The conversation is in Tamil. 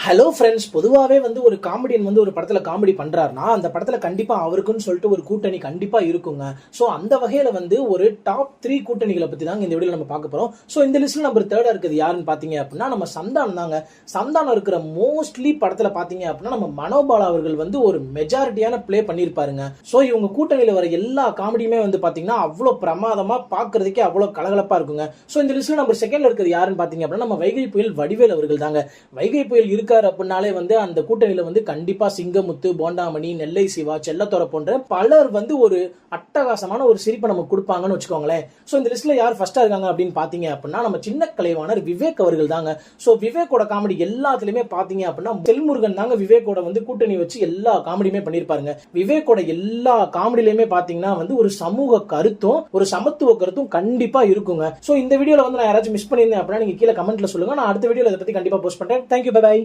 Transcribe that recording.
ஹலோ ஃப்ரெண்ட்ஸ், பொதுவாகவே ஒரு காமெடியன் ஒரு படத்தில் காமெடி பண்ணுறாருனா அந்த படத்தில் கண்டிப்பாக அவருக்குன்னு சொல்லிட்டு ஒரு கூட்டணி கண்டிப்பாக இருக்குங்க. ஸோ அந்த வகையில் ஒரு டாப் 3 கூட்டணிகளை பற்றி தாங்க இந்த வீடியோவில் நம்ம பார்க்க போகிறோம். ஸோ இந்த லிஸ்ட்டில் நம்பர் 3 இருக்குது யாருன்னு பார்த்தீங்க அப்படின்னா நம்ம சந்தானம் தாங்க. சந்தானம் இருக்கிற மோஸ்ட்லி படத்தில் பார்த்தீங்க அப்படின்னா நம்ம மனோபாலா அவர்கள் ஒரு மெஜாரிட்டியான ப்ளே பண்ணியிருப்பாருங்க. ஸோ இவங்க கூட்டணியில் வர எல்லா காமெடியுமே பார்த்தீங்கன்னா அவ்வளோ பிரமாதமாக பார்க்கறதுக்கே அவ்வளோ கலகலப்பாக இருக்குங்க. ஸோ இந்த லிஸ்ட்டில் நம்பர் 2 இருக்கிறது யாருன்னு பார்த்தீங்க அப்படின்னா நம்ம வைகை புயல் வடிவேல் அவர்கள் தாங்க. வைகை புயல் இருக்காரு அப்படின்னாலே அந்த கூட்டணியில கண்டிப்பா சிங்கமுத்து, போண்டாமணி, நெல்லை சிவா, செல்லத்தோரை போன்ற பலர் ஒரு அட்டகாசமான ஒரு சிரிப்பை நமக்கு கொடுப்பாங்கன்னு வச்சுக்கோங்களேன். சோ இந்த லிஸ்ட்ல யார் ஃபர்ஸ்டா இருக்காங்க அப்படின்னு பாத்தீங்க அப்படின்னா நம்ம சின்ன கலைவாணர் விவேக் அவர்கள் தாங்க. சோ விவேக்கோட காமெடி எல்லாத்துலயுமே பாத்தீங்க அப்படின்னா செல்முருகன் தாங்க விவேக்கோட கூட்டணி வச்சு எல்லா காமெடியுமே பண்ணிருப்பாருங்க. விவேக்கோட எல்லா காமெடியிலுமே பாத்தீங்கன்னா ஒரு சமூக கருத்தும் ஒரு சமத்துவ கருத்தும் கண்டிப்பா இருக்குங்க. சோ இந்த வீடியோல நான் யாராச்சும் மிஸ் பண்ணிருந்தேன் அப்படின்னா நீங்க கீழே கமெண்ட்ல சொல்லுங்க. நான் அடுத்த வீடியோல இதை பத்தி கண்டிப்பா போஸ்ட் பண்றேன். Thank you, bye by.